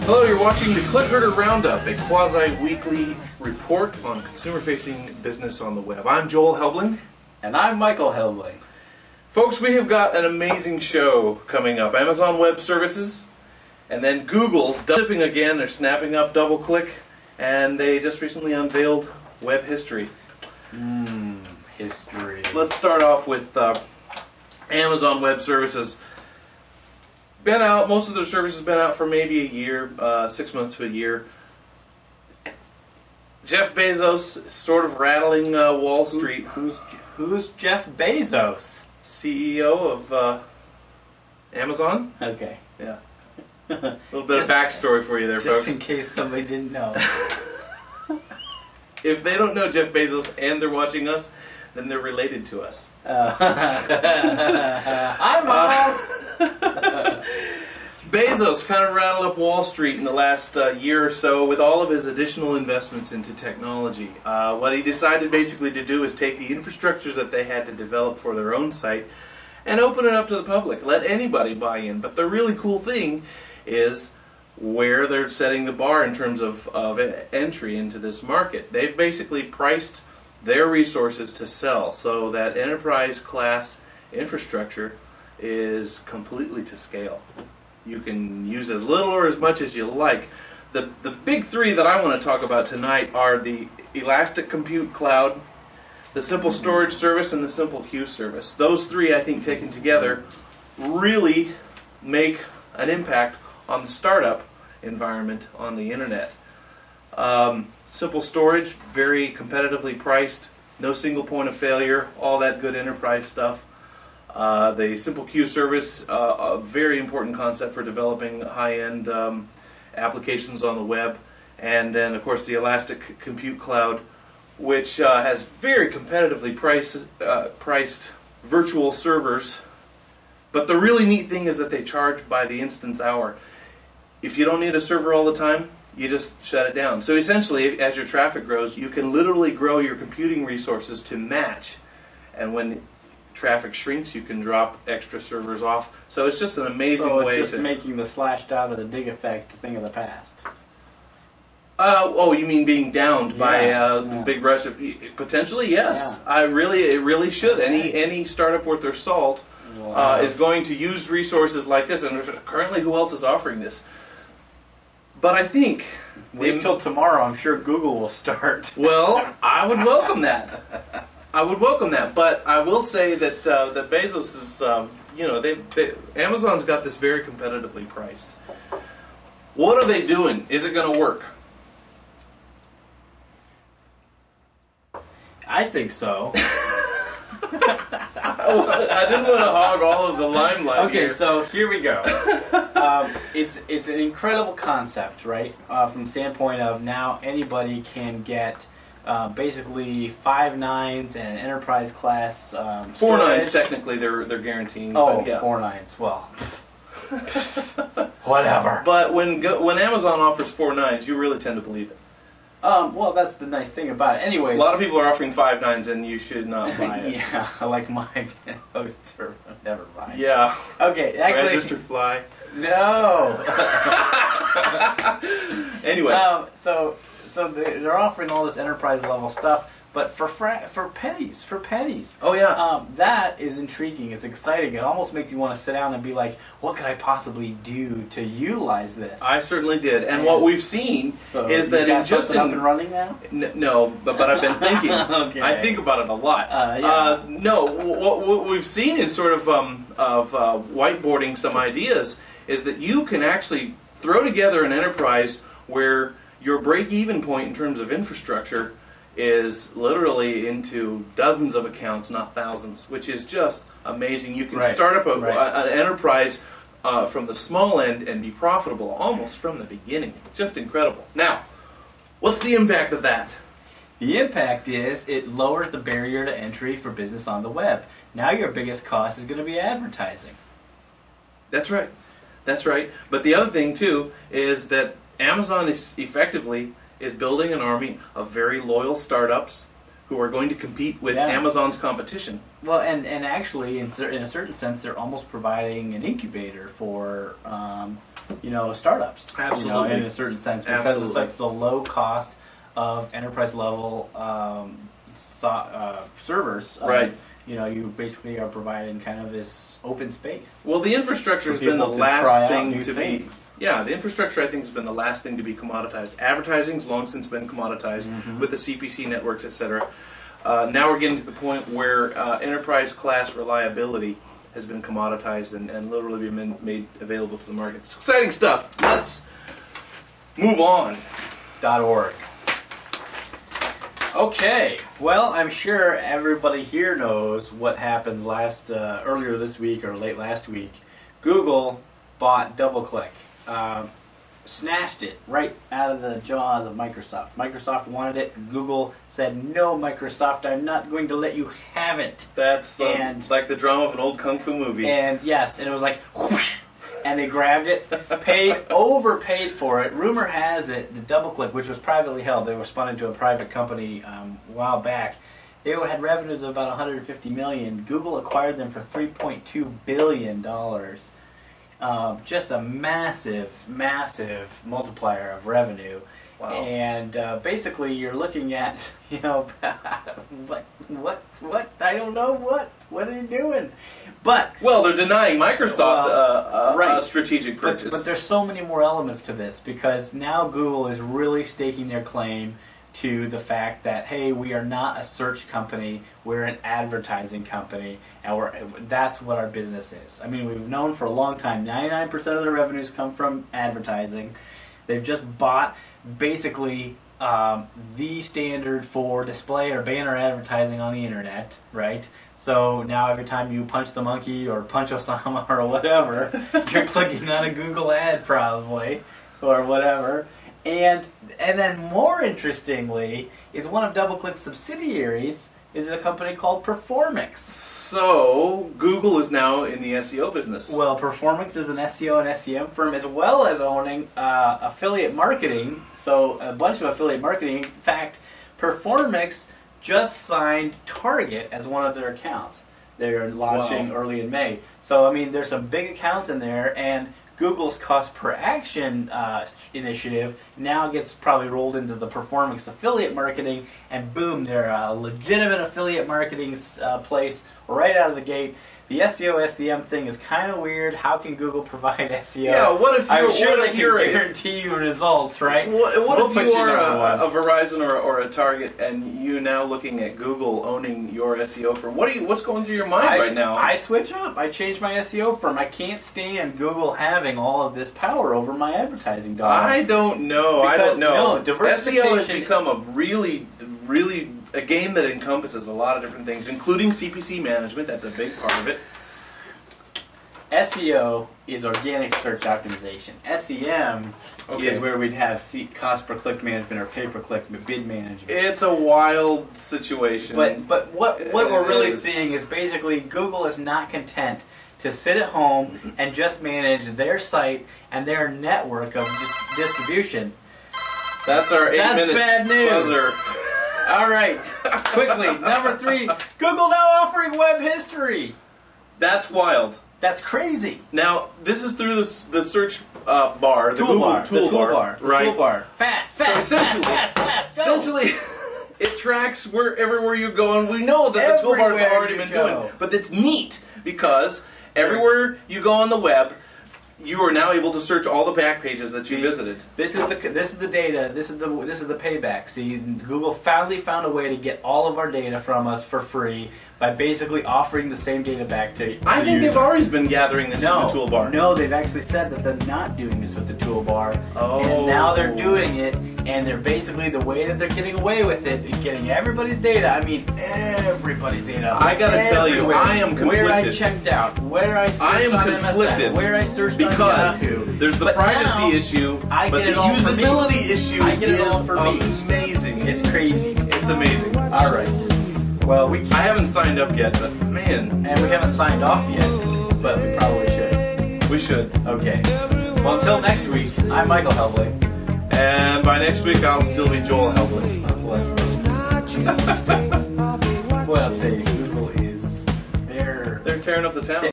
Hello, you're watching the Clickherder Roundup, a quasi-weekly report on consumer-facing business on the web. I'm Joel Helbling. And I'm Michael Helbling. Folks, we have got an amazing show coming up. Amazon Web Services, and then Google's dipping again. They're snapping up DoubleClick, and they just recently unveiled Web History. History. Let's start off with Amazon Web Services. Been out, most of their service has been out for maybe a year, 6 months to a year. Jeff Bezos sort of rattling Wall Street. Who's Jeff Bezos? CEO of Amazon. Okay. Yeah. A little bit of backstory for you there, folks. Just in case somebody didn't know. If they don't know Jeff Bezos and they're watching us, then they're related to us. Hi, Mom! Bezos kind of rattled up Wall Street in the last year or so with all of his additional investments into technology. What he decided basically to do is take the infrastructure that they had to develop for their own site and open it up to the public. Let anybody buy in. But the really cool thing is where they're setting the bar in terms of entry into this market. They've basically priced their resources to sell so that enterprise class infrastructure is completely to scale. You can use as little or as much as you like. The big three that I want to talk about tonight are the Elastic Compute Cloud, the Simple Storage Service, and the Simple Queue Service. Those three, I think, taken together, really make an impact on the startup environment on the internet. Simple Storage, very competitively priced, no single point of failure, all that good enterprise stuff. The Simple Queue Service, a very important concept for developing high-end applications on the web. And then, of course, the Elastic Compute Cloud, which has very competitively priced virtual servers. But the really neat thing is that they charge by the instance hour. If you don't need a server all the time, you just shut it down. So essentially, as your traffic grows, you can literally grow your computing resources to match. And when traffic shrinks, you can drop extra servers off. So it's just an amazing way to... So it's just making the slashed out of the dig effect a thing of the past. Oh, you mean being downed by the big rush of... Potentially, yes. Yeah. It really should. Any startup worth their salt is going to use resources like this. And currently, who else is offering this? But I think... Wait till tomorrow. I'm sure Google will start. Well, I would welcome that. I would welcome that, but I will say that that Bezos is, Amazon's got this very competitively priced. What are they doing? Is it going to work? I think so. I didn't want to hog all of the limelight. Okay, here. so here we go. It's an incredible concept, right? From the standpoint of now anybody can get basically 5 nines and enterprise class 4 nines technically they're guaranteeing. Oh, but yeah. 4 nines. Well, whatever. But when Amazon offers 4 nines, you really tend to believe it. Well, that's the nice thing about it. Anyways, a lot of people are offering 5 nines, and you should not buy it. Yeah, like my host or never mind. Yeah. Okay, actually, Register fly. No. Anyway. So they're offering all this enterprise level stuff, but for pennies. Oh yeah. That is intriguing. It's exciting. It almost makes you want to sit down and be like, what could I possibly do to utilize this? I certainly did. And what we've seen is that in just up and running now. No, but I've been thinking. Okay. I think about it a lot. Yeah. No, what we've seen in sort of whiteboarding some ideas is that you can actually throw together an enterprise where your break-even point in terms of infrastructure is literally into dozens of accounts, not thousands, which is just amazing. You can start up an enterprise from the small end and be profitable almost from the beginning. Just incredible. Now, what's the impact of that? The impact is it lowers the barrier to entry for business on the web. Now your biggest cost is going to be advertising. That's right. That's right. But the other thing, too, is that Amazon is effectively building an army of very loyal startups who are going to compete with Yeah. Amazon's competition. Well, and actually, in a certain sense, they're almost providing an incubator for startups. Absolutely. In a certain sense, because Absolutely. it's like the low cost of enterprise level servers. Right. You basically are providing kind of this open space. Well, the infrastructure has for been the people to try last out thing new to things. be. Yeah, the infrastructure I think has been the last thing to be commoditized. Advertising's long since been commoditized with the CPC networks, etc. Now we're getting to the point where enterprise class reliability has been commoditized and literally been made available to the market. It's exciting stuff. Let's move on. .org. Okay, well, I'm sure everybody here knows what happened earlier this week or late last week. Google bought DoubleClick, snatched it right out of the jaws of Microsoft. Microsoft wanted it. Google said, "No, Microsoft, I'm not going to let you have it." That's like the drama of an old kung fu movie. And yes, and it was like, whoosh, and they grabbed it, overpaid for it. Rumor has it the DoubleClick, which was privately held, they were spun into a private company a while back. They had revenues of about $150 million. Google acquired them for $3.2 billion. Just a massive, massive multiplier of revenue. Wow. And basically, you're looking at, what? I don't know what. What are you doing? But well, they're denying Microsoft right. a strategic purchase. But there's so many more elements to this, because now Google is really staking their claim to the fact that, hey, we are not a search company, we're an advertising company, and that's what our business is. I mean, we've known for a long time, 99% of their revenues come from advertising. They've just bought basically the standard for display or banner advertising on the internet, right? So now every time you punch the monkey or punch Osama or whatever, you're clicking on a Google ad probably, or whatever. And then more interestingly is one of DoubleClick's subsidiaries is a company called Performix. So Google is now in the SEO business. Well, Performix is an SEO and SEM firm, as well as owning affiliate marketing. So a bunch of affiliate marketing. In fact, Performix just signed Target as one of their accounts. They're launching early in May. So I mean, there's some big accounts in there, and Google's cost per action initiative now gets probably rolled into the Performix affiliate marketing, and boom, they're a legitimate affiliate marketing place right out of the gate. The SEO SEM thing is kind of weird. How can Google provide SEO? Yeah, what if I'm sure what they if you're can guarantee you results, right? What We'll if put you you are number one. a Verizon or a Target, and you now looking at Google owning your SEO firm? What's going through your mind right now? I switch up. I change my SEO firm. I can't stand Google having all of this power over my advertising dollars. I don't know. I don't know. No, diversification. SEO has become a really a game that encompasses a lot of different things, including CPC management. That's a big part of it. SEO is organic search optimization. SEM is where we'd have cost per click management or pay per click bid management. It's a wild situation. But what we're really seeing is basically Google is not content to sit at home and just manage their site and their network of distribution. That's our 8-minute bad news. buzzer. All right, quickly, number 3, Google now offering web history. That's wild. That's crazy. Now, this is through the search bar, the Google toolbar, right? Toolbar. Fast. So essentially, it tracks everywhere you go, and we know that the toolbar's already been doing. But it's neat because everywhere you go on the web, you are now able to search all the back pages that you visited. This is the data. This is the payback. See, Google finally found a way to get all of our data from us for free by basically offering the same data back to I think they've always been gathering this in the toolbar. No, they've actually said that they're not doing this with the toolbar. Oh. And now they're doing it, and they're basically, the way that they're getting away with it is getting everybody's data. I mean, everybody's data. I gotta tell you, I am conflicted. Where I checked out, where I searched on MSN, where I searched on Yahoo. There's the privacy issue, but the usability issue is amazing. It's crazy. It's amazing. All right. Well, I haven't signed up yet, but man. And we haven't signed off yet, but we probably should. We should. Okay. Well, until next week, I'm Michael Helbling. And by next week, I'll still be Joel Helbling. Let's go. Well, I'll tell you, Google is They're tearing up the town.